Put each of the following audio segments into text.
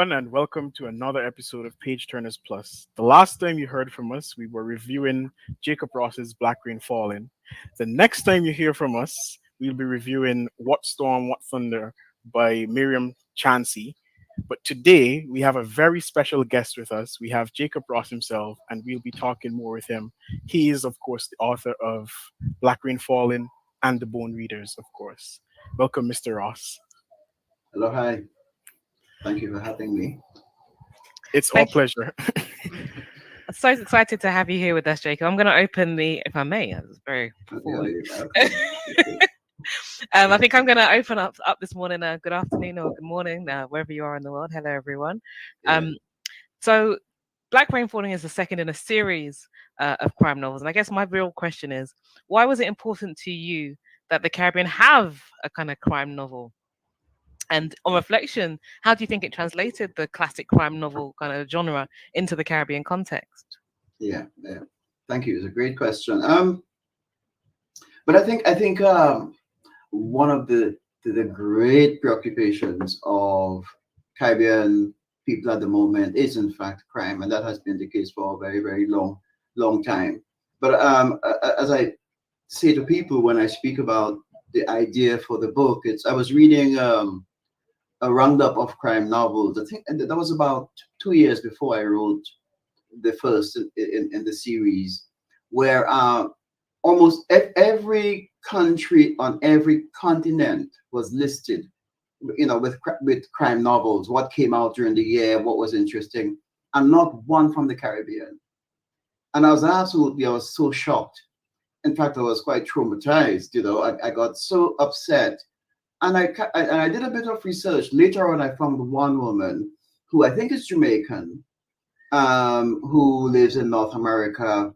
everyone, and welcome to another episode of Page Turners Plus. The last time you heard from us, we were reviewing Jacob Ross's Black Rain Falling. The next time you hear from us, we'll be reviewing What Storm, What Thunder by Miriam Chansey. But today, we have a very special guest with us. We have Jacob Ross himself, and we'll be talking more with him. He is, of course, the author of Black Rain Falling and The Bone Readers, of course. Welcome, Mr. Ross. Hello, hi. Thank you for having me. It's our Thank you. pleasure. So excited to have you here with us, Jacob. I'm going to open if I may. That's very forward. I think I'm going to open up this morning. Good afternoon or good morning, wherever you are in the world. Hello, everyone. So, Black Rain Falling is the second in a series of crime novels, and I guess my real question is, why was it important to you that the Caribbean have a kind of crime novel? And on reflection, how do you think it translated the classic crime novel kind of genre into the Caribbean context? Yeah. Thank you. It's a great question. But I think one of the great preoccupations of Caribbean people at the moment is in fact crime, and that has been the case for a very, very long time. But as I say to people when I speak about the idea for the book, I was reading a roundup of crime novels. I think that was about 2 years before I wrote the first in the series, where almost every country on every continent was listed, with crime novels, what came out during the year, what was interesting, and not one from the Caribbean. And I was so shocked. In fact, I was quite traumatized. I got so upset. And I did a bit of research. Later on, I found one woman who I think is Jamaican, who lives in North America,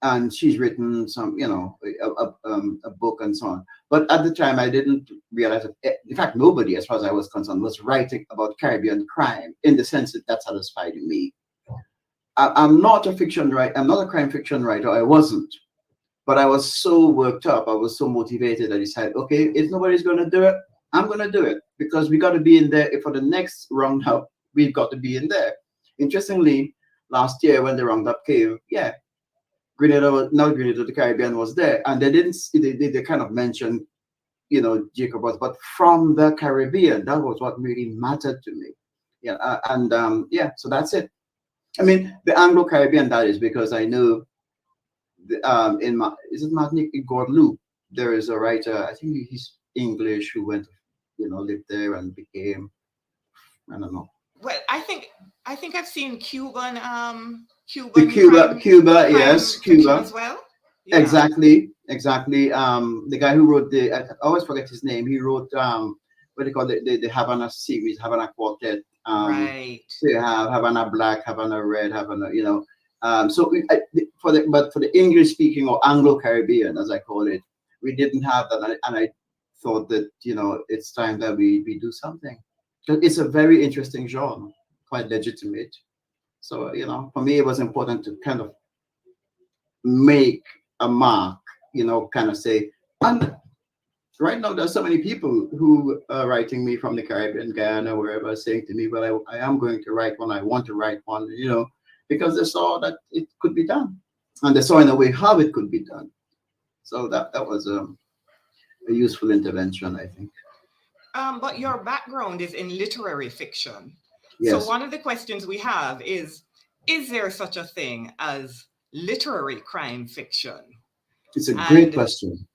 and she's written some, a book and so on. But at the time, I didn't realize that, in fact, nobody, as far as I was concerned, was writing about Caribbean crime in the sense that satisfied me. I'm not a fiction writer. I'm not a crime fiction writer. I wasn't. But I was so worked up. I was so motivated. I decided, okay, if nobody's going to do it, I'm going to do it, because we got to be in there. For the next roundup, we've got to be in there. Interestingly, last year when the roundup came, the Caribbean was there, and they kind of mentioned, Jacob Ross, but from the Caribbean. That was what really mattered to me. So that's it. I mean, the Anglo-Caribbean, that is because I know. Is it Martinique in Guadeloupe? There is a writer, I think he's English, who went, lived there and became, I don't know. Well, I think I've seen Cuban Cuba, yes, Cuba as well. Yeah. Exactly. The guy who wrote I always forget his name. He wrote what they call the Havana series, Havana Quartet. Right. So you have Havana Black, Havana Red, Havana, for the English speaking or Anglo-Caribbean, as I call it, we didn't have that, and I thought that it's time that we do something. It's a very interesting genre, quite legitimate. So for me, it was important to kind of make a mark, kind of say. And right now, there's so many people who are writing me from the Caribbean, Guyana, wherever, saying to me, "Well, I am going to write one. I want to write one," because they saw that it could be done, and they saw in a way how it could be done. So that was a useful intervention, I think. But your background is in literary fiction. Yes. So one of the questions we have is there such a thing as literary crime fiction? It's a great question.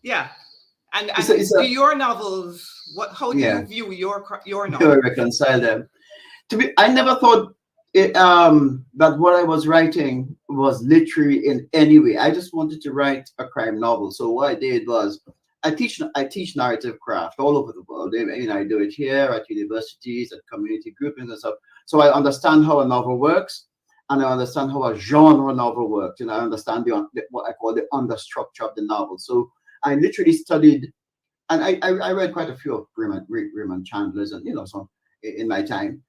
Yeah. And do your novels, how do you view your novels? To reconcile them. I never thought that what I was writing was literary in any way. I just wanted to write a crime novel. So what I did was I teach narrative craft all over the world. I do it here at universities, at community groupings and stuff. So I understand how a novel works, and I understand how a genre novel works. I understand what I call the understructure of the novel. So I literally studied, and I read quite a few of Raymond Chandler's and some in my time.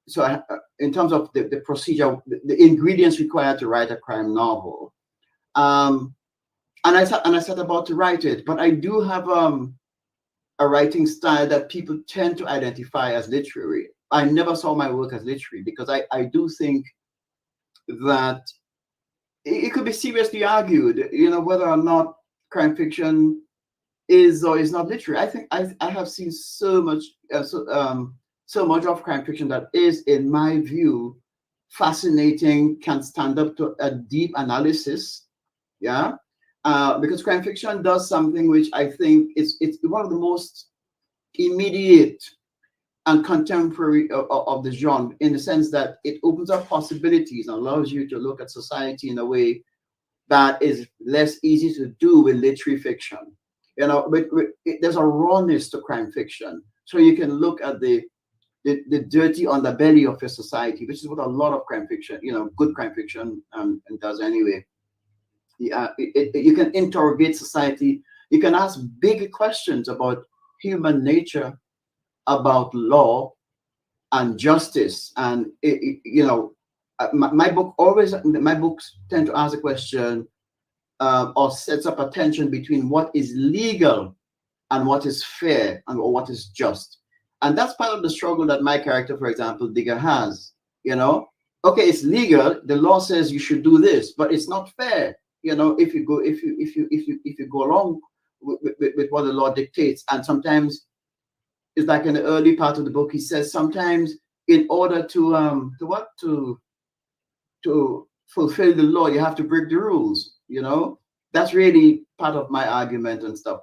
So in terms of the procedure, the ingredients required to write a crime novel, and I set about to write it. But I do have a writing style that people tend to identify as literary. I never saw my work as literary, because I do think that it could be seriously argued, whether or not crime fiction is or is not literary. I think I have seen so much, so much of crime fiction that is, in my view, fascinating, can stand up to a deep analysis. Yeah, because crime fiction does something which I think it's one of the most immediate and contemporary of the genre, in the sense that it opens up possibilities and allows you to look at society in a way that is less easy to do with literary fiction. But there's a rawness to crime fiction, so you can look at the dirty underbelly of your society, which is what a lot of crime fiction, good crime fiction, and does anyway. Yeah, you can interrogate society. You can ask big questions about human nature, about law and justice, and my books tend to ask a question, or sets up a tension between what is legal and what is fair, and or what is just. And that's part of the struggle that my character, for example, Digger, has. Okay, it's legal, the law says you should do this, but it's not fair, if you go along with what the law dictates. And sometimes, it's like in the early part of the book, he says sometimes in order to fulfill the law, you have to break the rules. That's really part of my argument and stuff.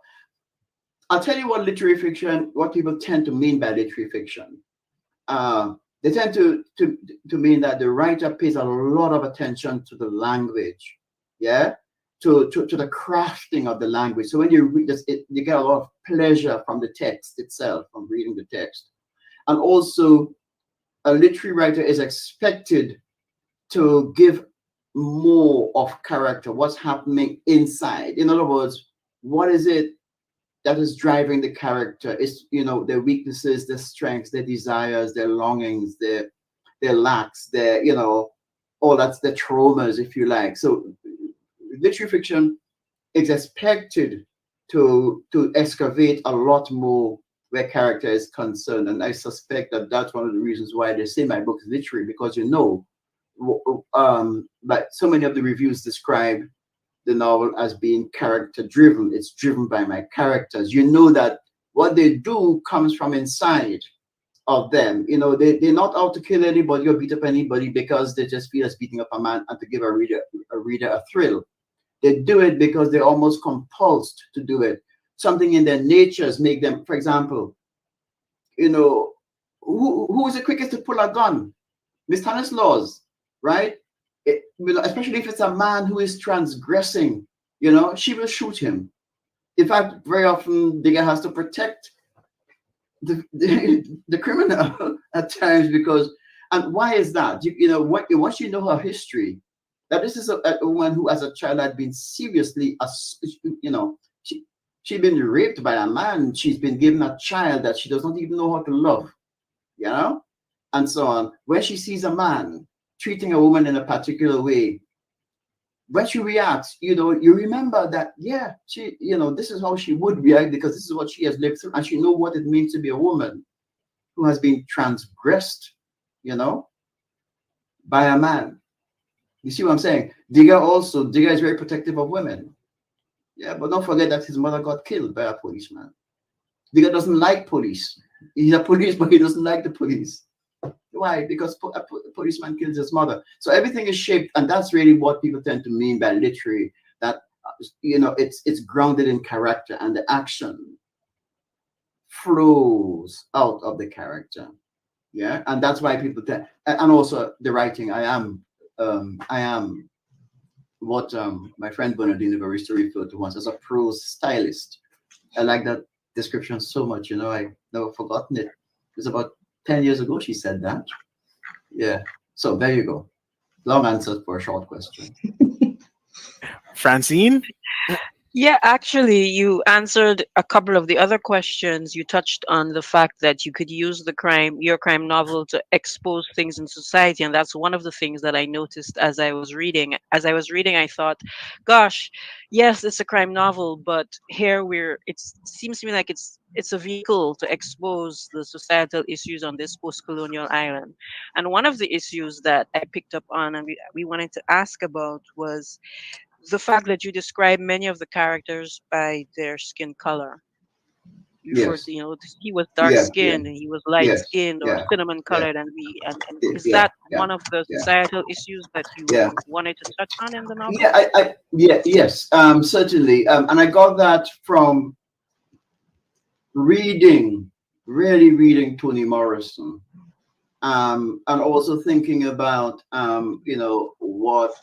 I'll tell you what people tend to mean by literary fiction. They tend to mean that the writer pays a lot of attention to the language, yeah, to the crafting of the language. So when you read this, you get a lot of pleasure from the text itself, from reading the text. And also, a literary writer is expected to give more of character, what's happening inside. In other words, what is it that is driving the character? It's, their weaknesses, their strengths, their desires, their longings, their lacks, their, all that's the traumas, if you like. So literary fiction is expected to excavate a lot more where character is concerned. And I suspect that that's one of the reasons why they say my book is literary, because but so many of the reviews describe the novel as being character driven. It's driven by my characters. That what they do comes from inside of them. They're not out to kill anybody or beat up anybody because they just feel as beating up a man and to give a reader a thrill. They do it because they're almost compelled to do it. Something in their natures make them, for example, who is the quickest to pull a gun? Miss Stanislaus, right? Especially if it's a man who is transgressing, she will shoot him. In fact, very often Digger has to protect the criminal at times, and why is that? Once you know her history, that this is a woman who as a child had been seriously, she'd been raped by a man. She's been given a child that she does not even know how to love, and so on. When she sees a man treating a woman in a particular way, when she reacts, you remember that, yeah, she, this is how she would react because this is what she has lived through, and she knows what it means to be a woman who has been transgressed, by a man. You see what I'm saying? Digger is very protective of women. Yeah, but don't forget that his mother got killed by a policeman. Digger doesn't like police. He's a police, but he doesn't like the police. Why? Because a policeman kills his mother. So everything is shaped, and that's really what people tend to mean by literary. That it's grounded in character, and the action flows out of the character. Yeah, and that's why people tend, and also the writing. I am what my friend Bernardine Evaristo referred to once as a prose stylist. I like that description so much. I never forgotten it. It was about 10 years ago she said that. Yeah. So there you go. Long answer for a short question. Francine? Yeah, actually, you answered a couple of the other questions. You touched on the fact that you could use your crime novel to expose things in society, and that's one of the things that I noticed as I was reading. As I was reading, I thought, "Gosh, yes, it's a crime novel, but here it seems to me like it's a vehicle to expose the societal issues on this post-colonial island." And one of the issues that I picked up on and we wanted to ask about was the fact that you describe many of the characters by their skin color. Yes. He was dark Yeah. Yeah. skinned and he was light Yes. skinned or Yeah. cinnamon Yeah. colored, and is Yeah. that Yeah. one of the Yeah. societal issues that Yeah. you wanted to touch on in the Yeah. novel? Yes. Certainly. And I got that from reading, really reading Toni Morrison. And also thinking about, what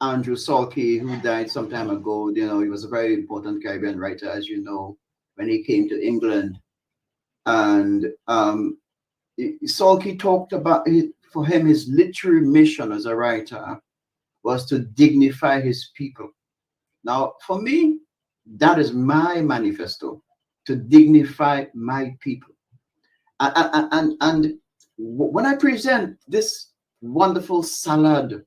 Andrew Salkey, who died some time ago, he was a very important Caribbean writer, as you know, when he came to England. And Salkey talked about for him, his literary mission as a writer was to dignify his people. Now, for me, that is my manifesto, to dignify my people. And when I present this wonderful salad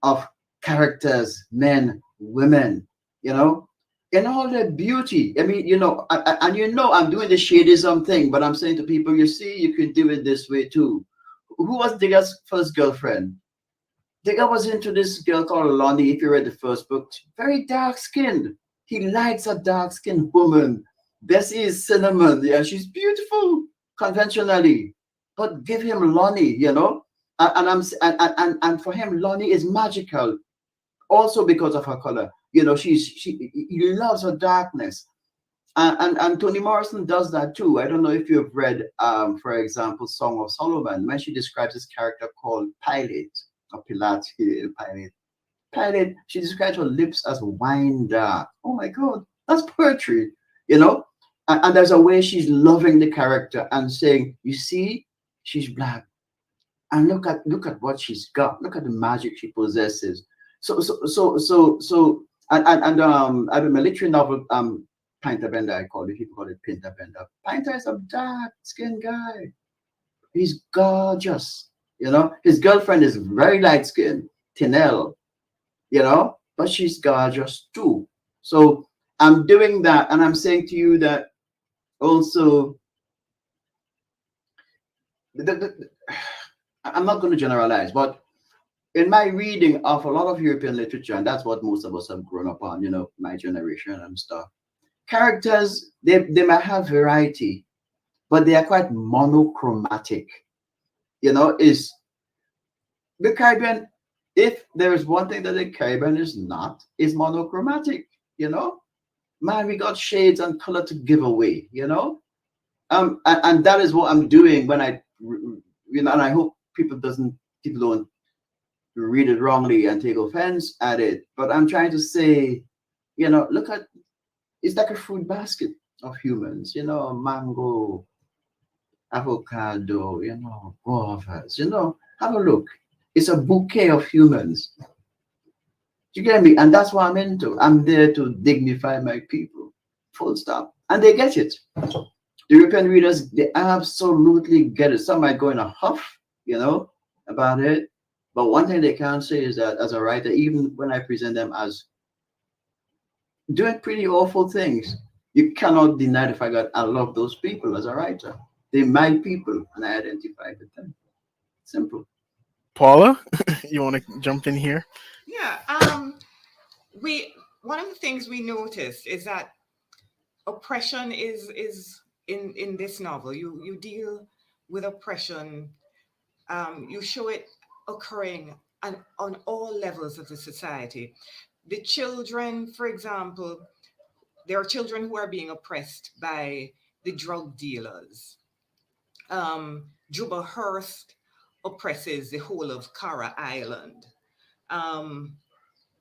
of characters, men, women, you know, in all their beauty. I mean, and I'm doing the shadism thing, but I'm saying to people, you see, you can do it this way too. Who was Digger's first girlfriend? Digger was into this girl called Lonnie, if you read the first book, very dark skinned. He likes a dark skinned woman. Bessie is cinnamon, yeah, she's beautiful conventionally. But give him Lonnie. And for him, Lonnie is magical also because of her color. He loves her darkness. And Toni Morrison does that too. I don't know if you've read, for example, Song of Solomon, when she describes this character called Pilate, or Pilate, Pilate. Pilate, she describes her lips as wine dark. Oh my God, that's poetry, you know? And there's a way she's loving the character and saying, you see, she's black. And look at what she's got. Look at the magic she possesses. So I have a military novel, Pinter Bender, I call it. People call it Pinter Bender. Pinter is a dark skinned guy. He's gorgeous. His girlfriend is very light skinned, Tinel, but she's gorgeous too. So I'm doing that, and I'm saying to you that also, I'm not going to generalize, but in my reading of a lot of European literature, and that's what most of us have grown up on, my generation and stuff, characters, they might have variety, but they are quite monochromatic. Is the Caribbean, if there is one thing that the Caribbean is not, is monochromatic, you know? Man, we got shades and color to give away. And that is what I'm doing when and I hope people don't read it wrongly and take offense at it. But I'm trying to say, look at, it's like a fruit basket of humans, mango, avocado, guavas, have a look. It's a bouquet of humans. You get me? And that's what I'm into. I'm there to dignify my people. Full stop. And they get it. The European readers, they absolutely get it. Some might go in a huff, about it. But one thing they can't say is that as a writer, even when I present them as doing pretty awful things, you cannot deny the fact that I love those people as a writer. They're my people, and I identify with them. Simple. Paula, you want to jump in here? Yeah. We One of the things we noticed is that oppression is in this novel. You deal with oppression. You show it occurring on all levels of the society. The children, for example, there are children who are being oppressed by the drug dealers. Juba Hurst oppresses the whole of Cara Island. Um,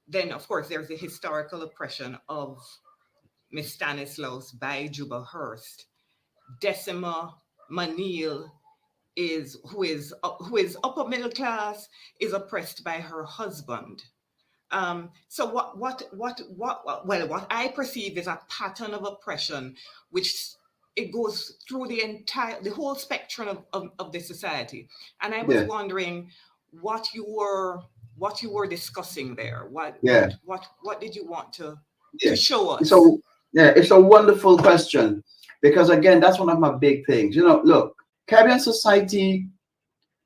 then, of course, there's the historical oppression of Miss Stanislaus by Juba Hurst. Decima Manil who is upper middle class, is oppressed by her husband. So what I perceive is a pattern of oppression, which it goes through the whole spectrum of the society. And I was Yeah, wondering what you were discussing there. yeah, What did you want to yeah. show us? So yeah, it's a wonderful question because again, that's one of my big things. Look, Caribbean society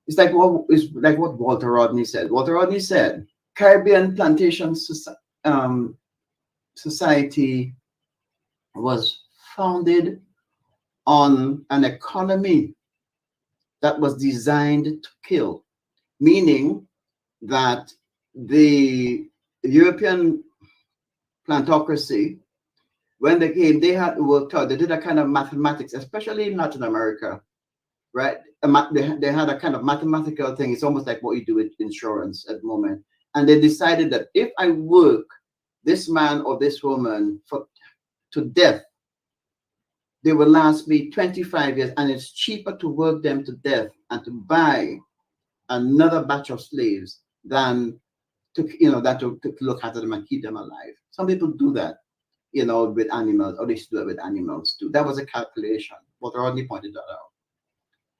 is like what Walter Rodney said. Walter Rodney said Caribbean plantation society was founded on an economy that was designed to kill, meaning that the European plantocracy, when they came, they had worked out, they did a kind of mathematics, especially in Latin America, right? They had a kind of mathematical thing. It's almost like what you do with insurance at the moment. And they decided that if I work this man or this woman to death, they will last me 25 years, and it's cheaper to work them to death and to buy another batch of slaves than to look after them and keep them alive. Some people do that, with animals, or they should do it with animals too. That was a calculation. What Rodney pointed that out.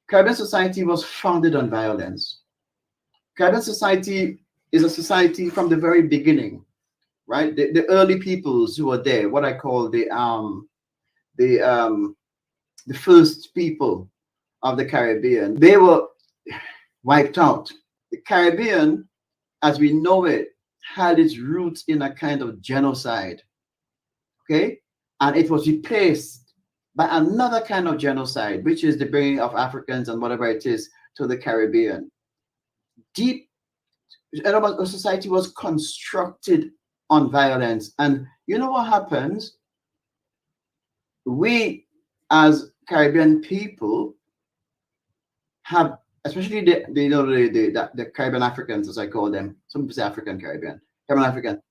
Caribbean society was founded on violence. Caribbean society is a society from the very beginning, right? The early peoples who were there, what I call the first people of the Caribbean, they were wiped out. The Caribbean, as we know it, had its roots in a kind of genocide, okay? And it was replaced by another kind of genocide, which is the bringing of Africans and whatever it is to the Caribbean. Our society was constructed on violence. And you know what happens? We, as Caribbean people, have, especially the Caribbean Africans, as I call them, some people say African Caribbean, Caribbean African,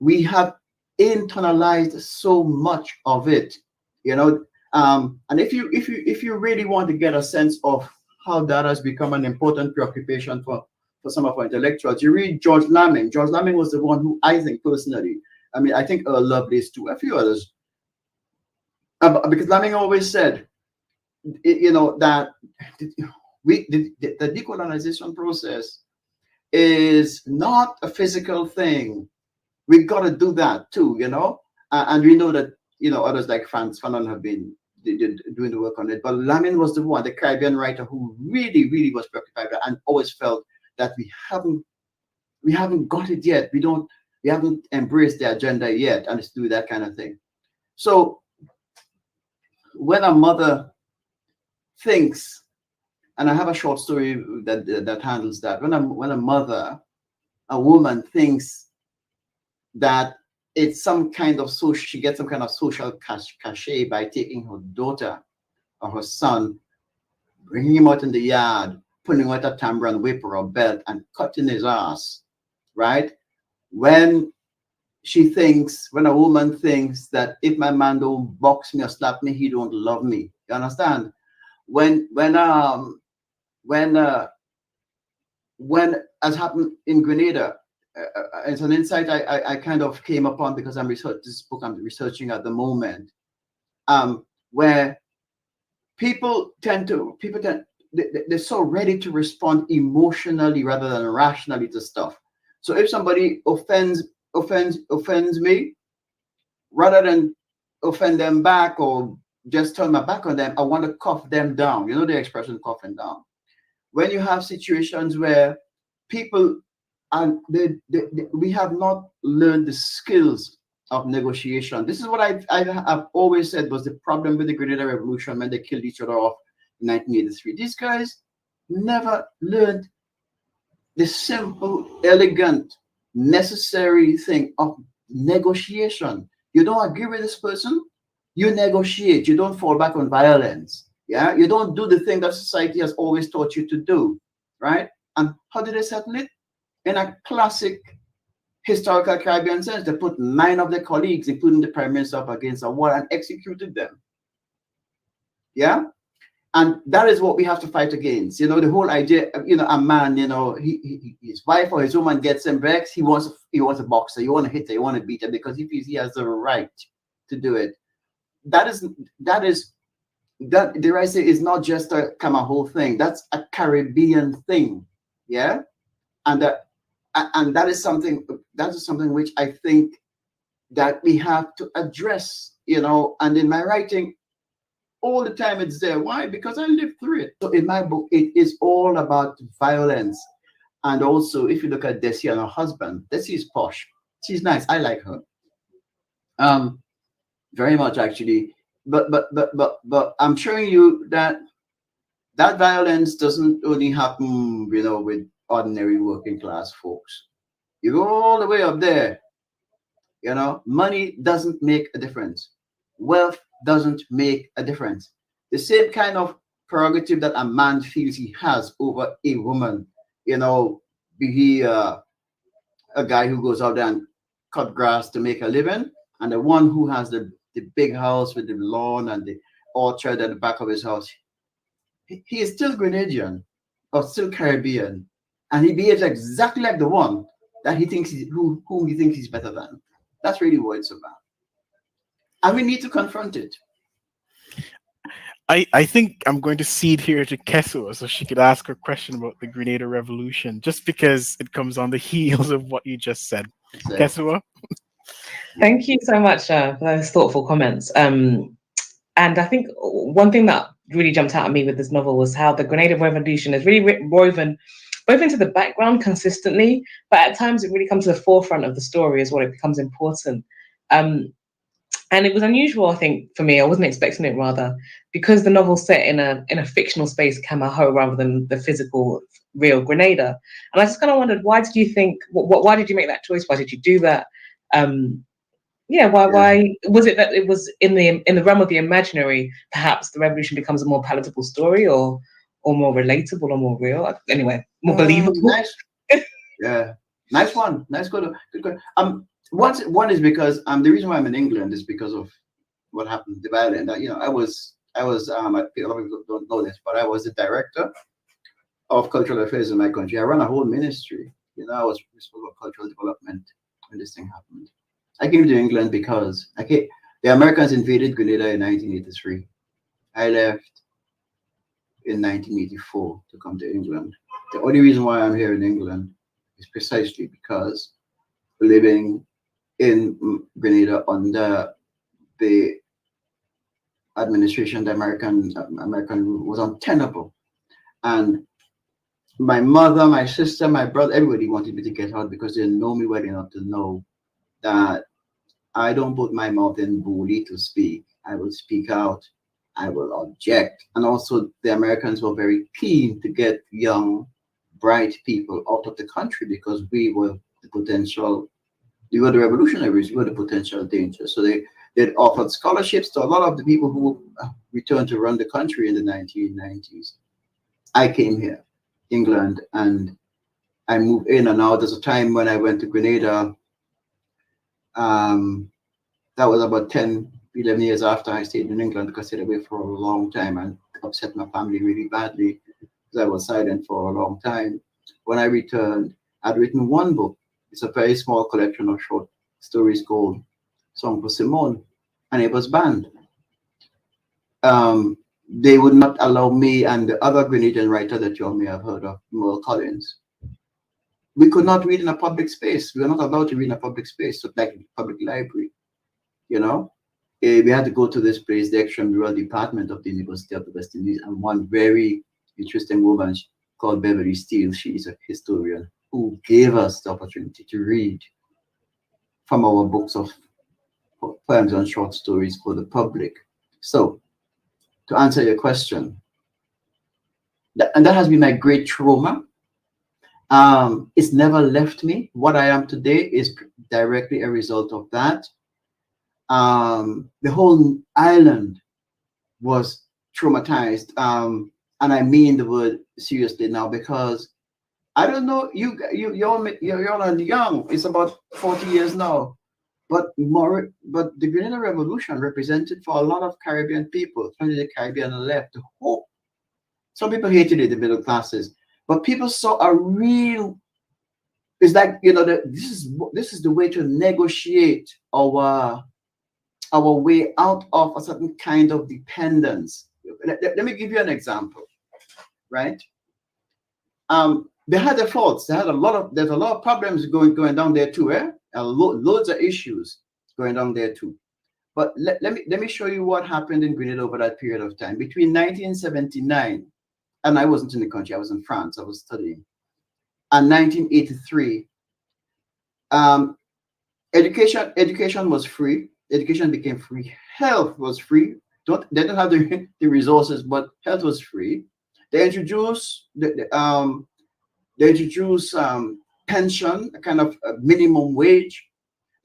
we have internalized so much of it, and if you really want to get a sense of how that has become an important preoccupation for some of our intellectuals, you read George Lamming. George Lamming was the one who, I think personally, I think Earl Lovelace too, a few others, because Lamming always said, that the decolonization process is not a physical thing. We got to do that too, and we know that others like Frantz Fanon have been doing the work on it. But Lamin was the one, the Caribbean writer, who really, really was preoccupied with it and always felt that we haven't got it yet. We haven't embraced the agenda yet, and it's do that kind of thing. So when a mother thinks, and I have a short story that handles that. When a woman thinks that it's some kind of she gets some kind of social cachet by taking her daughter or her son, bringing him out in the yard, putting out a timbre and whip or a belt and cutting his ass, right? When a woman thinks that if my man don't box me or slap me, he don't love me. You understand? When as happened in Grenada, it's an insight I kind of came upon because I'm researching at the moment, where people tend they're so ready to respond emotionally rather than rationally to stuff. So if somebody offends me, rather than offend them back or just turn my back on them, I want to cuff them down. You know the expression cuffing down. When you have situations where people we have not learned the skills of negotiation. This is what I've always said was the problem with the Grenada Revolution when they killed each other off in 1983. These guys never learned the simple, elegant, necessary thing of negotiation. You don't agree with this person, you negotiate. You don't fall back on violence. Yeah, you don't do the thing that society has always taught you to do, right? And how did they settle it? In a classic historical Caribbean sense, they put 9 of their colleagues, including the prime minister, up against a wall and executed them. Yeah, And that is what we have to fight against. You know, the whole idea, a man, his wife or his woman gets him vexed. He wants a boxer. You want to hit her. You want to beat her because he has the right to do it. That dare I say is not just a Kamaho thing. That's a Caribbean thing. Yeah, and that is something which I think that we have to address. And in my writing, all the time it's there. Why? Because I lived through it. So in my book, it is all about violence. And also, if you look at Desi and her husband, Desi is posh. She's nice. I like her. Very much actually. But I'm showing you that violence doesn't only happen, with ordinary working class folks. You go all the way up there. Money doesn't make a difference. Wealth doesn't make a difference. The same kind of prerogative that a man feels he has over a woman, be he a guy who goes out there and cut grass to make a living, and the one who has the big house with the lawn and the orchard at the back of his house, he is still Grenadian or still Caribbean, and he behaves exactly like the one that he thinks whom he thinks he's better than. That's really what it's about. And we need to confront it. I think I'm going to cede here to Kesua so she could ask her question about the Grenada Revolution, just because it comes on the heels of what you just said. Kesua? Thank you so much for those thoughtful comments. And I think one thing that really jumped out at me with this novel was how the Grenada Revolution is really woven both into the background consistently, but at times it really comes to the forefront of the story as well. It becomes important. And it was unusual, I think, for me. I wasn't expecting it, rather, because the novel's set in a fictional space, Kamaho, rather than the physical, real Grenada. And I just kind of wondered, why did you think? Why did you make that choice? Why did you do that? Why was it that it was in the realm of the imaginary? Perhaps the revolution becomes a more palatable story, or more relatable, or more real. Anyway, more believable. Nice. Yeah, nice one. Nice good. One is because the reason why I'm in England is because of what happened, the violence. I was a lot of people don't know this, but I was the director of cultural affairs in my country. I ran a whole ministry. I was responsible for cultural development when this thing happened. I came to England because the Americans invaded Grenada in 1983. I left in 1984 to come to England. The only reason why I'm here in England is precisely because living in Grenada under the administration, the American rule was untenable. And my mother, my sister, my brother, everybody wanted me to get out because they know me well enough to know that I don't put my mouth in bully to speak. I will speak out. I will object. And also the Americans were very keen to get young, bright people out of the country because we were the revolutionaries, we were the potential danger. So they'd offered scholarships to a lot of the people who returned to run the country in the 1990s. I came here, England, and I moved in and out. There's a time when I went to Grenada. That was about 10, 11 years after I stayed in England because I stayed away for a long time and upset my family really badly because I was silent for a long time. When I returned, I'd written one book. It's a very small collection of short stories called Song for Simone, and it was banned. They would not allow me and the other Grenadian writer that you all may have heard of, Merle Collins. We could not read in a public space. We were not allowed to read in a public space, so like a public library. We had to go to this place, the extramural department of the University of the West Indies, and one very interesting woman called Beverly Steele, she is a historian, who gave us the opportunity to read from our books of poems and short stories for the public. So, to answer your question, and that has been my great trauma. It's never left me. What I am today is directly a result of that. The whole island was traumatized, and I mean the word seriously now, because I don't know, you're young. It's about 40 years now, but the Grenada Revolution represented for a lot of Caribbean people, especially the Caribbean left, the hope Some people hated it, the middle classes, but people saw a real. It's like, this is the way to negotiate our way out of a certain kind of dependence. Let me give you an example, right? They had their faults. There's a lot of problems going down there too, eh? Loads of issues going down there too. But let me show you what happened in Grenada over that period of time between 1979, and I wasn't in the country. I was in France. I was studying. And 1983, education was free. Education became free. Health was free. They don't have the resources, but health was free. They introduced pension, a kind of a minimum wage.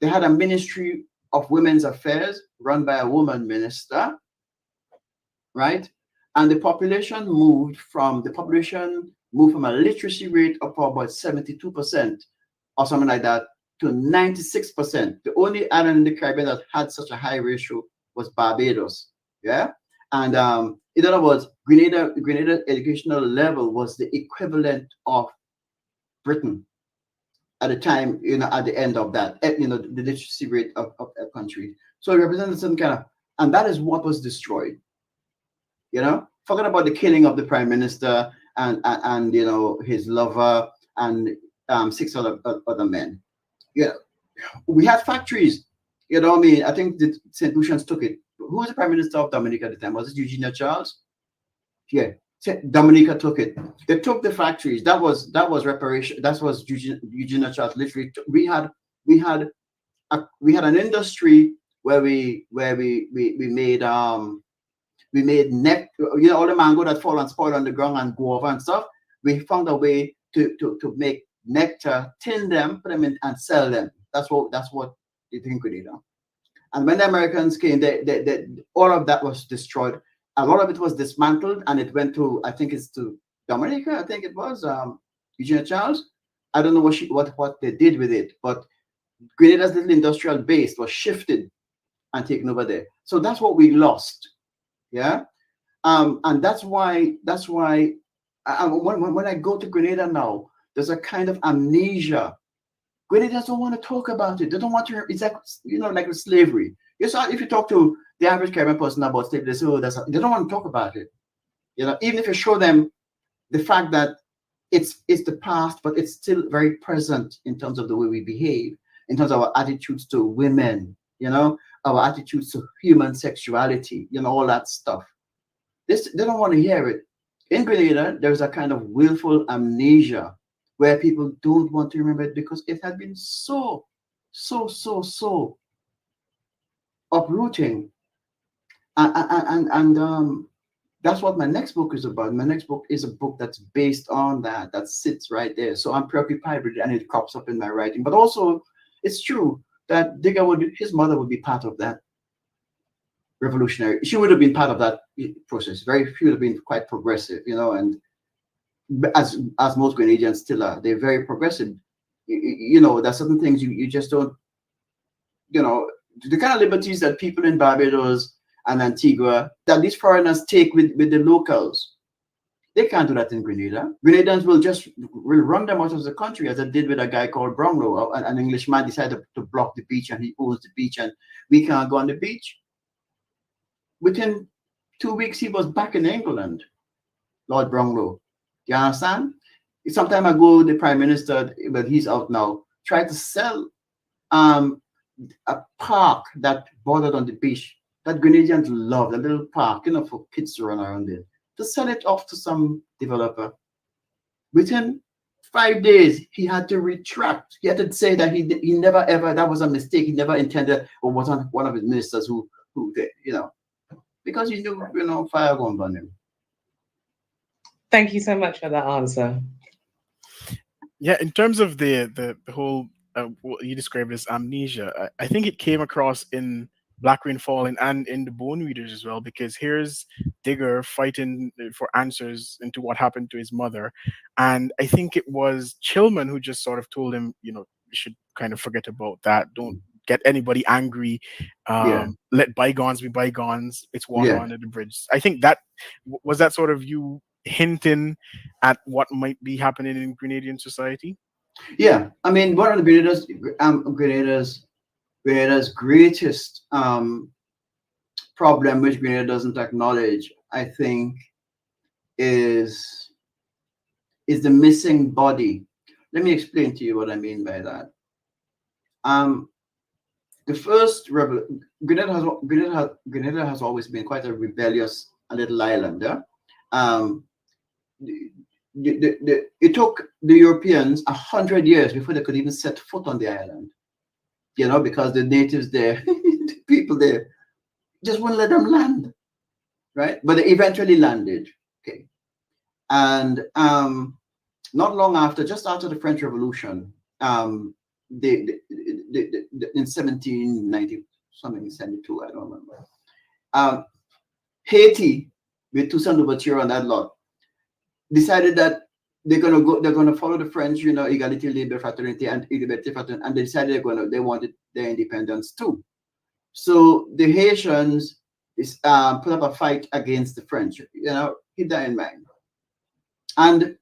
They had a Ministry of Women's Affairs run by a woman minister, right? And the population moved from a literacy rate of about 72% or something like that to 96%. The only island in the Caribbean that had such a high ratio was Barbados. Yeah. And in other words, Grenada educational level was the equivalent of Britain at the time, at the end of that, the literacy rate of a country. So it represented some kind of, and that is what was destroyed. Forget about the killing of the prime minister and his lover and 6 other men. We had factories. I think the St. Lucians took it. Who was the prime minister of Dominica at the time? Was it Eugenia Charles? Yeah, Dominica took it. They took the factories. That was reparation. That was Eugenia Charles. Literally, we had an industry where we made all the mango that fall and spoil on the ground and go over and stuff. We found a way to make nectar, tin them, put them in, and sell them. That's what they think we did. And when the Americans came, they all of that was destroyed. A lot of it was dismantled, and it went to, I think it's to Dominica. I think it was Eugenia Charles. I don't know what they did with it, but Grenada's little industrial base was shifted and taken over there. So that's what we lost. Yeah. And that's why when I go to Grenada now, there's a kind of amnesia. Grenadians don't want to talk about it. They don't want to. It's like like slavery. If you talk to the average Caribbean person about slavery, they say, "Oh, they don't want to talk about it." Even if you show them the fact that it's the past, but it's still very present in terms of the way we behave, in terms of our attitudes to women, our attitudes to human sexuality, all that stuff. They don't want to hear it. In Grenada, there's a kind of willful amnesia where people don't want to remember it because it had been so uprooting. And that's what my next book is about. My next book is a book that's based on that sits right there. So I'm preoccupied with it, and it crops up in my writing. But also, it's true that his mother would be part of that revolutionary. She would have been part of that process. Very few would have been quite progressive, and as most Grenadians still are, they're very progressive. There's certain things you just don't, the kind of liberties that people in Barbados and Antigua, that these foreigners take with the locals. They can't do that in Grenada. Grenadians will run them out of the country, as I did with a guy called Brownlow. An Englishman decided to block the beach, and he owns the beach, and we can't go on the beach. Within 2 weeks, he was back in England, Lord Brownlow. Do you understand? Some time ago, the Prime Minister, but he's out now, tried to sell a park that bordered on the beach that Grenadians love, a little park, for kids to run around in, to sell it off to some developer. Within 5 days, he had to retract. He had to say that he never ever, that was a mistake. He never intended, or wasn't one of his ministers who because he knew, fire going to burn him. Thank you so much for that answer. Yeah, in terms of the whole what you described as amnesia, I think it came across in Black Rain Falling and in the Bone Readers as well, because here's Digger fighting for answers into what happened to his mother, and I think it was Chilman who just sort of told him, you should kind of forget about that. Don't get anybody angry. Let bygones be bygones. It's water under the bridge. I think that was that sort of you hinting at what might be happening in Grenadian society? Yeah, I mean, one of the Grenada's greatest problem, which Grenada doesn't acknowledge, I think, is the missing body. Let me explain to you what I mean by that. The first Grenada has always been quite a rebellious little island. Yeah? Um, it took the Europeans 100 years before they could even set foot on the island. You know, because the natives there, the people there, just wouldn't let them land, right? But they eventually landed. Okay, and not long after, just after the French Revolution, in 1790 something, 72, I don't remember. Haiti, with Toussaint Louverture and that lot, decided that they're gonna follow the French, you know, equality, labor, fraternity, and liberté, fraternity, and they decided they wanted their independence too. So the Haitians put up a fight against the French. You know, keep that in mind. And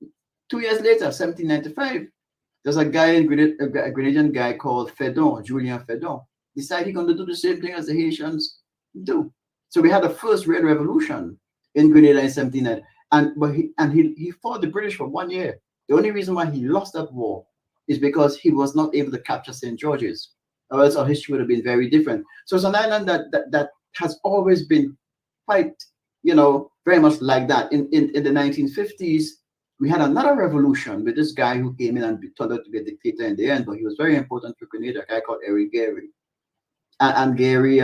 2 years later, 1795, there's a guy a Grenadian guy called Fedon, Julien Fedon, decided he's going to do the same thing as the Haitians do. So we had the first Red Revolution in Grenada in 1790, and he fought the British for 1 year. The only reason why he lost that war is because he was not able to capture St. George's, or else our history would have been very different. So it's an island that has always been quite, you know, very much like that. In the 1950s, we had another revolution with this guy who came in and turned out to be a dictator in the end, but he was very important for Grenada, a guy called Eric Gary. And Gary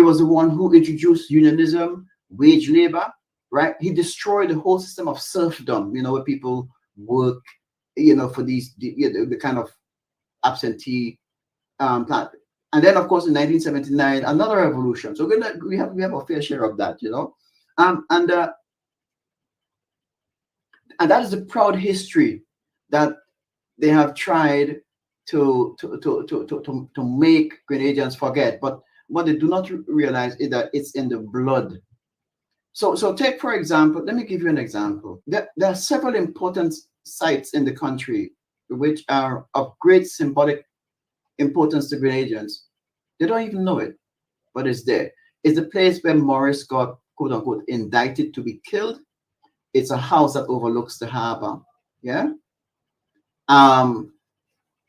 was the one who introduced unionism, wage labor, right? He destroyed the whole system of serfdom, you know, where people work, you know, for the kind of absentee plant. And then, of course, in 1979, another revolution. So we have a fair share of that, you know, and that is the proud history that they have tried to make Grenadians forget. But what they do not realize is that it's in the blood. So take, for example, let me give you an example. There are several important sites in the country which are of great symbolic importance to Grenadians. They don't even know it, but it's there. It's the place where Morris got, quote unquote, indicted to be killed. It's a house that overlooks the harbor. Yeah.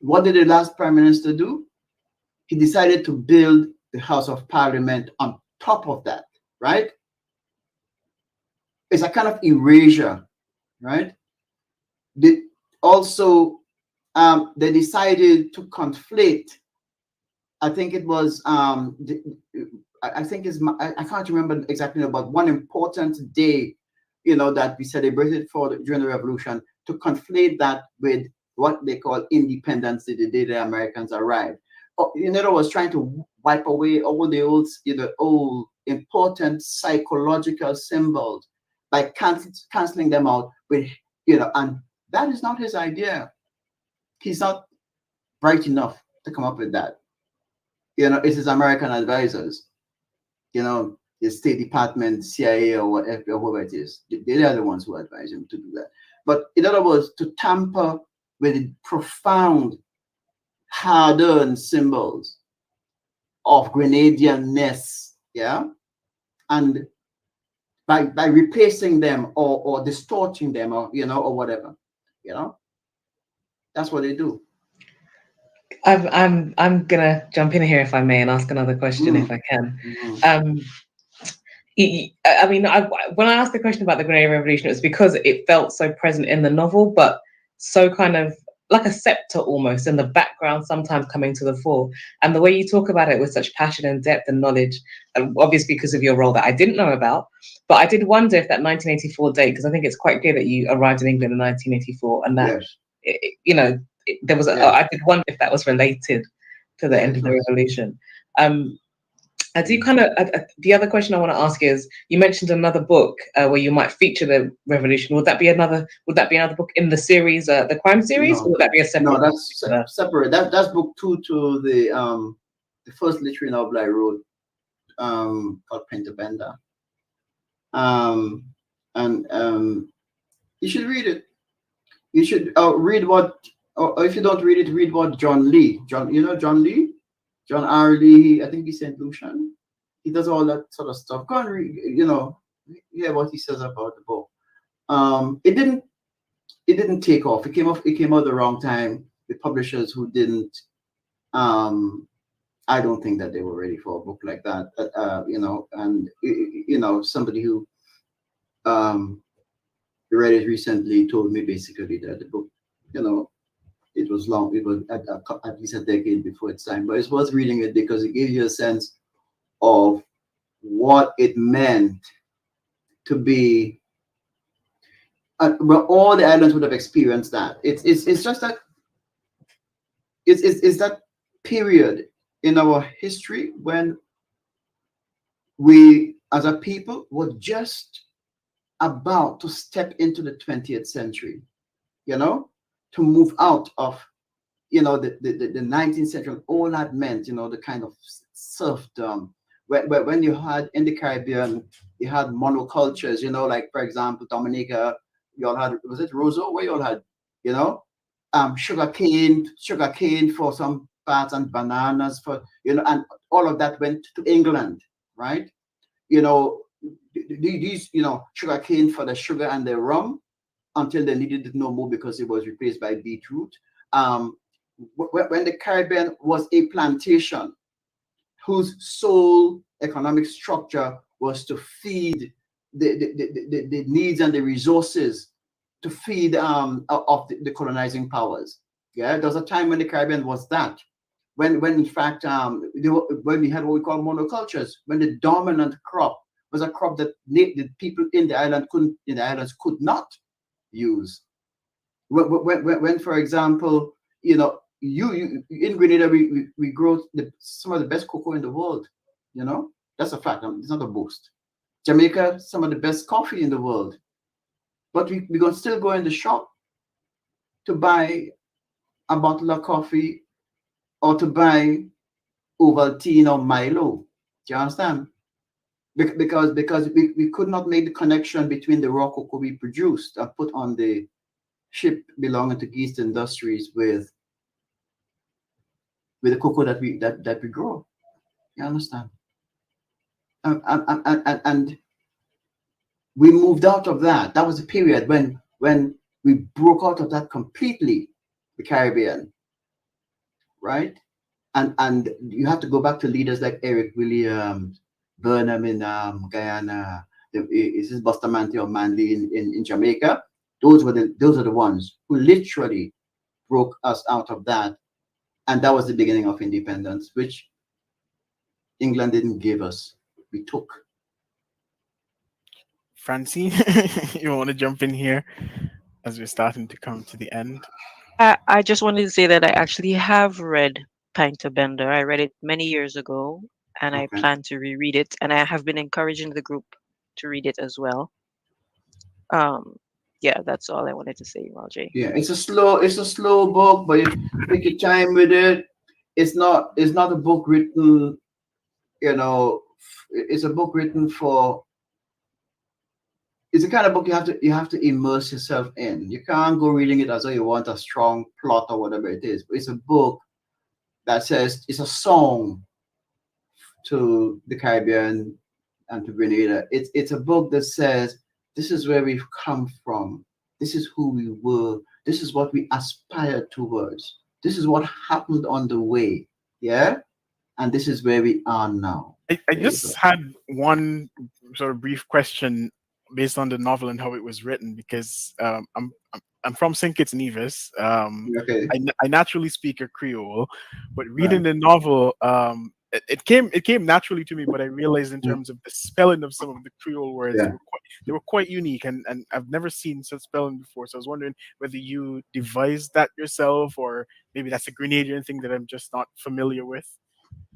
What did the last prime minister do? He decided to build the House of Parliament on top of that, right? It's a kind of erasure, right? They decided to conflate. I think it was I can't remember exactly, but one important day, you know, that we celebrated during the revolution, to conflate that with what they call independence, the day the Americans arrived. In other words, trying to wipe away all the old, old important psychological symbols by canceling them out with, and that is not his idea. He's not bright enough to come up with that. It's his American advisors, the State Department, CIA, or whoever it is. They are the ones who advise him to do that. But in other words, to tamper with the profound, hard-earned symbols of Grenadianness, yeah, and by replacing them or distorting them, or whatever, that's what they do. I'm gonna jump in here if I may and ask another question if I can. I mean, when I asked the question about the Grenada Revolution, it was because it felt so present in the novel, but so kind of like a scepter almost in the background, sometimes coming to the fore. And the way you talk about it with such passion and depth and knowledge, obviously because of your role that I didn't know about, but I did wonder if that 1984 date, because I think it's quite clear that you arrived in England in 1984, and that, yes. There was I did wonder if that was related to the end of the revolution. I do kind of. The other question I want to ask is: you mentioned another book where you might feature the revolution. Would that be another book in the series, the crime series, or would that be a separate? No, that's separate. That's book 2 to the first literary novel I wrote, called Painter Bender. and you should read it. You should read what, or if you don't read it, read what John Lee. John Lee, John R. Lee. I think he's Saint Lucian. He does all that sort of stuff. Go and read. Hear what he says about the book. It didn't take off. It came out the wrong time. The publishers who didn't. I don't think that they were ready for a book like that. And somebody who read it recently told me basically that the book, it was long. It was at least a decade before its time, but it's worth reading it because it gives you a sense of what it meant to be. Well, all the islands would have experienced that. It's just that it's that period in our history when we, as a people, were just about to step into the 20th century, to move out of, the 19th century. All that meant, the kind of serfdom. When you had in the Caribbean, you had monocultures, like, for example, Dominica, you all had, was it Roseau? Where you all had, sugar cane for some parts, and bananas for, and all of that went to England, right? These, sugar cane for the sugar and the rum until they needed it no more because it was replaced by beetroot. When the Caribbean was a plantation whose sole economic structure was to feed the needs and the resources to feed of the colonizing powers. Yeah, there was a time when the Caribbean was that. When in fact when we had what we call monocultures, when the dominant crop was a crop that the people in the islands could not use. When for example, you in Grenada we grow some of the best cocoa in the world. That's a fact. It's not a boast. Jamaica, some of the best coffee in the world. But we're going to still go in the shop to buy a bottle of coffee or to buy Ovaltine or Milo. Do you understand? Because we could not make the connection between the raw cocoa we produced and put on the ship belonging to East Industries with the cocoa that we grow. You understand? And we moved out of that. That was the period when we broke out of that completely, the Caribbean, right? And you have to go back to leaders like Eric Williams, Burnham in Guyana, is this Bustamante or Manley in Jamaica? Those are the ones who literally broke us out of that, and that was the beginning of independence, which England didn't give us. We took. Francine, you want to jump in here as we're starting to come to the end? I just wanted to say that I actually have read Pinter Bender. I read it many years ago, and I Okay. plan to reread it. And I have been encouraging the group to read it as well. Yeah, that's all I wanted to say, Maljay. Yeah, it's a slow book, but you take your time with it. It's not a book written, it's a book written for. It's the kind of book you have to immerse yourself in. You can't go reading it as though you want a strong plot or whatever it is. But it's a book that says it's a song to the Caribbean and to Grenada. It's a book that says this is where we've come from. This is who we were. This is what we aspired towards. This is what happened on the way. Yeah, and this is where we are now. I just had one sort of brief question based on the novel and how it was written, because I'm from St. Kitts Nevis. Okay. I naturally speak a Creole, but reading the novel, it came naturally to me. But I realized in terms of the spelling of some of the Creole words, Yeah. they were quite unique, and I've never seen such spelling before. So I was wondering whether you devised that yourself, or maybe that's a Grenadian thing that I'm just not familiar with.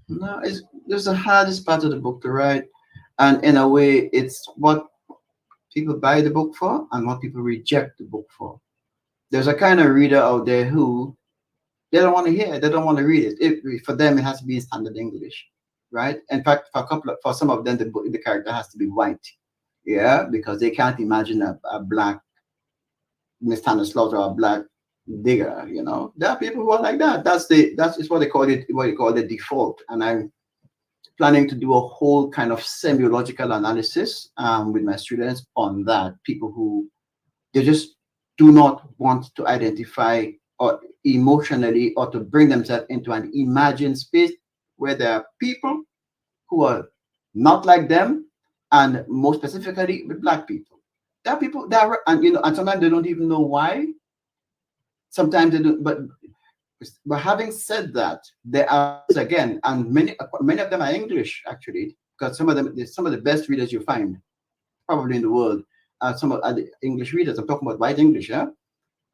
No, there's the hardest part of the book to write, and in a way, it's what people buy the book for and what people reject the book for. There's a kind of reader out there who they don't want to hear it, they don't want to read it. For them, it has to be in standard English, right? In fact, for some of them, the character has to be white, Yeah, because they can't imagine a black Miss Stanislaus or a black digger. You know, there are people who are like that. That's what they call it. What you call the default. And I'm planning to do a whole kind of semiological analysis with my students on that. People who they just do not want to identify or emotionally or to bring themselves into an imagined space where there are people who are not like them, and more specifically with black people. There are people that are, and and sometimes they don't even know why. Sometimes they do, but having said that, there are again, and many of them are English actually, because some of the best readers you find probably in the world are some of the English readers. I'm talking about white English, yeah,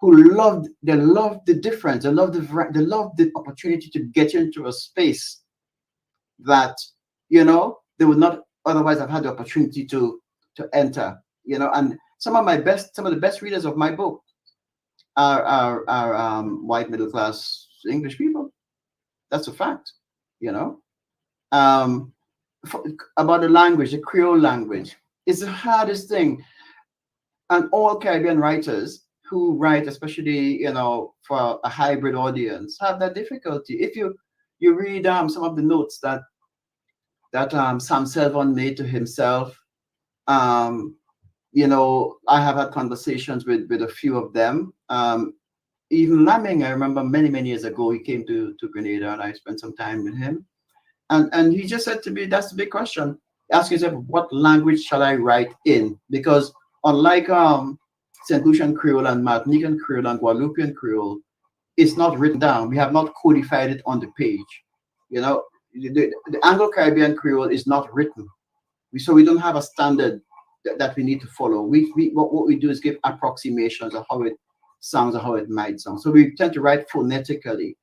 who loved the difference, they loved the opportunity to get into a space that they would not otherwise have had the opportunity to enter. And some of the best readers of my book are white middle class English people. That's a fact. You know, um, about the language, the Creole language, is the hardest thing, and all Caribbean writers who write, especially for a hybrid audience, have that difficulty. If you read some of the notes that Sam Selvon made to himself. I have had conversations with a few of them. Even Lamming, I remember many years ago, he came to Grenada, and I spent some time with him. And he just said to me, that's the big question. Ask yourself, what language shall I write in? Because unlike St. Lucian Creole and Martinican Creole and Guadeloupean Creole, it's not written down. We have not codified it on the page. The Anglo-Caribbean Creole is not written. So we don't have a standard that we need to follow. What we do is give approximations of how it sounds or how it might sound. So we tend to write phonetically,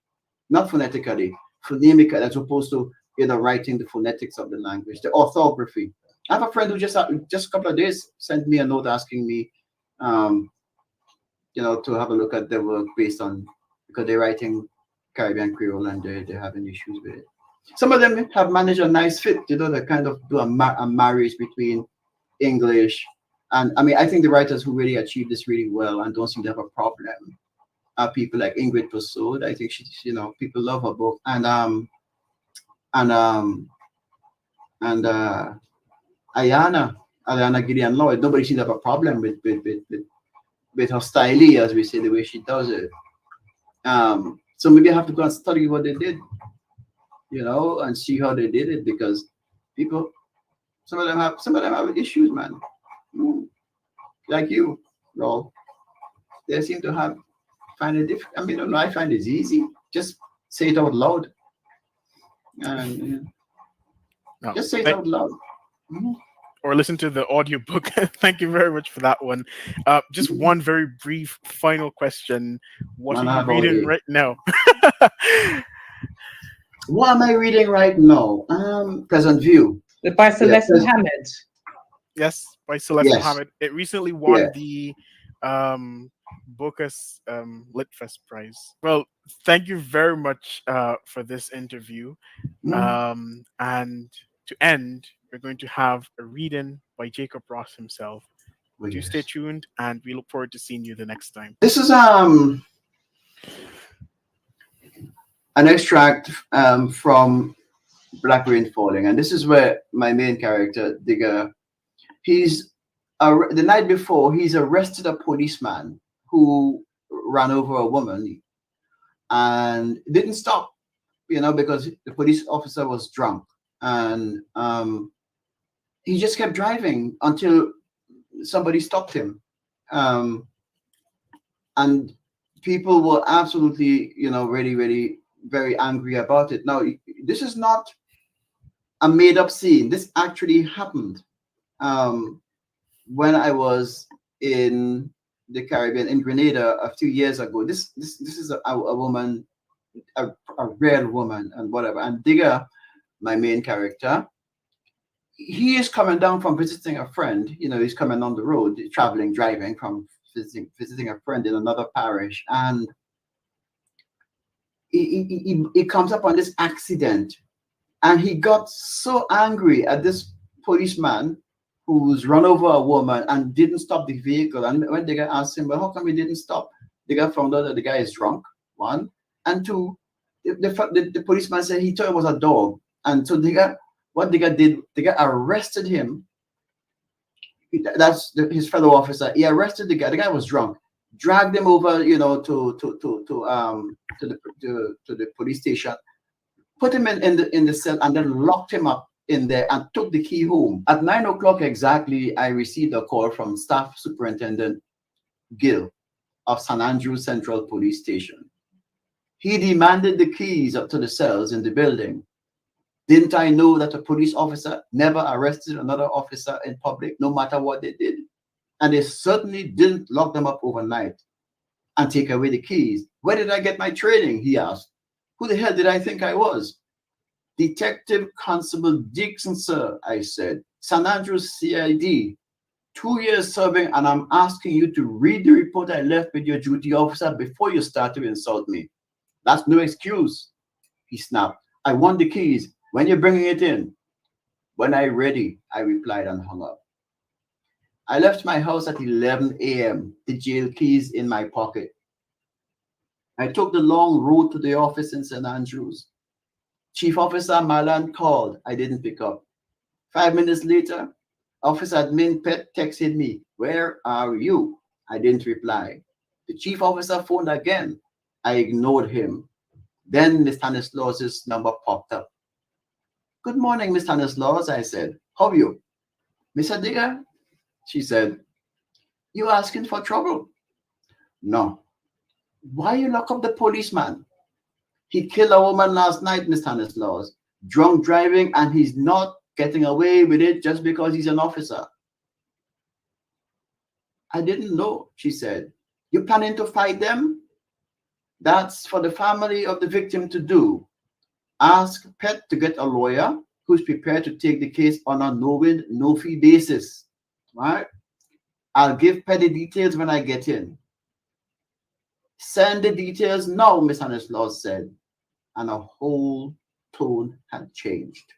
not phonetically, phonemic, as opposed to writing the phonetics of the language, the orthography. I have a friend who just a couple of days sent me a note asking me, to have a look at their work based on, because they're writing Caribbean Creole and they're having issues with it. Some of them have managed a nice fit, they kind of do a marriage between English and, I think the writers who really achieve this really well and don't seem to have a problem are people like Ingrid Persaud. I think people love her book, and Ayana Gideon Lloyd. Nobody seems to have a problem with her style, as we say, the way she does it. So maybe I have to go and study what they did, and see how they did it, because some of them have issues, man. Like you, Roll. They seem to find it difficult. I find it easy. Just say it out loud. And No, just say it out loud. or listen to the audiobook. Thank you very much for that one. Just one very brief final question. What are you reading right now? What am I reading right now? Present View. By Celeste Mohammed. Yes, by Celeste Mohammed. It recently won the Bocas Litfest Prize. Well, thank you very much for this interview. And to end, we're going to have a reading by Jacob Ross himself. Do stay tuned, and we look forward to seeing you the next time. This is an extract from Black Rain Falling, and this is where my main character, Digger, the night before, he's arrested a policeman who ran over a woman and didn't stop, because the police officer was drunk, and he just kept driving until somebody stopped him, and people were absolutely, really, really very angry about it. Now, this is not a made-up scene. This actually happened when I was in the Caribbean, in Grenada, a few years ago. This is a woman, a real woman, and whatever. And Digger, my main character, he is coming down from visiting a friend. He's coming on the road, driving from visiting a friend in another parish, and he comes up on this accident, and he got so angry at this policeman who's run over a woman and didn't stop the vehicle. And when the guy asked him, well, how come he didn't stop? The guy found out that the guy is drunk, one. And two, the policeman said he thought it was a dog. And so what the guy did, the guy arrested him. That's his fellow officer. He arrested the guy. The guy was drunk. Dragged him over, you know, to the police station. Put him in the cell and then locked him up in there and took the key home. At 9 o'clock exactly, I received a call from Staff Superintendent Gill of San Andrews Central Police Station. He demanded the keys up to the cells in the building. Didn't I know that a police officer never arrested another officer in public, no matter what they did? And they certainly didn't lock them up overnight and take away the keys. Where did I get my training? He asked. Who the hell did I think I was? Detective Constable Dixon, sir, I said. San Andrews CID. 2 years serving, and I'm asking you to read the report I left with your duty officer before you start to insult me. That's no excuse, he snapped. I want the keys. When you're bringing it in? When I'm ready, I replied and hung up. I left my house at 11 a.m., the jail keys in my pocket. I took the long road to the office in St. Andrews. Chief Officer Malan called. I didn't pick up. 5 minutes later, Officer Admin Pet texted me, where are you? I didn't reply. The chief officer phoned again. I ignored him. Then Miss Stanislaus's number popped up. Good morning, Miss Stanislaus, I said. How are you? Mr. Digger, she said. You asking for trouble? No. Why you lock up the policeman? He killed a woman last night, Miss Stanislaus. Drunk driving, and he's not getting away with it just because he's an officer. I didn't know, she said. You planning to fight them? That's for the family of the victim to do. Ask Pet to get a lawyer who's prepared to take the case on a no-win, no-fee basis. Right? I'll give Pet the details when I get in. Send the details now, Miss Stanislaus said, and her whole tone had changed.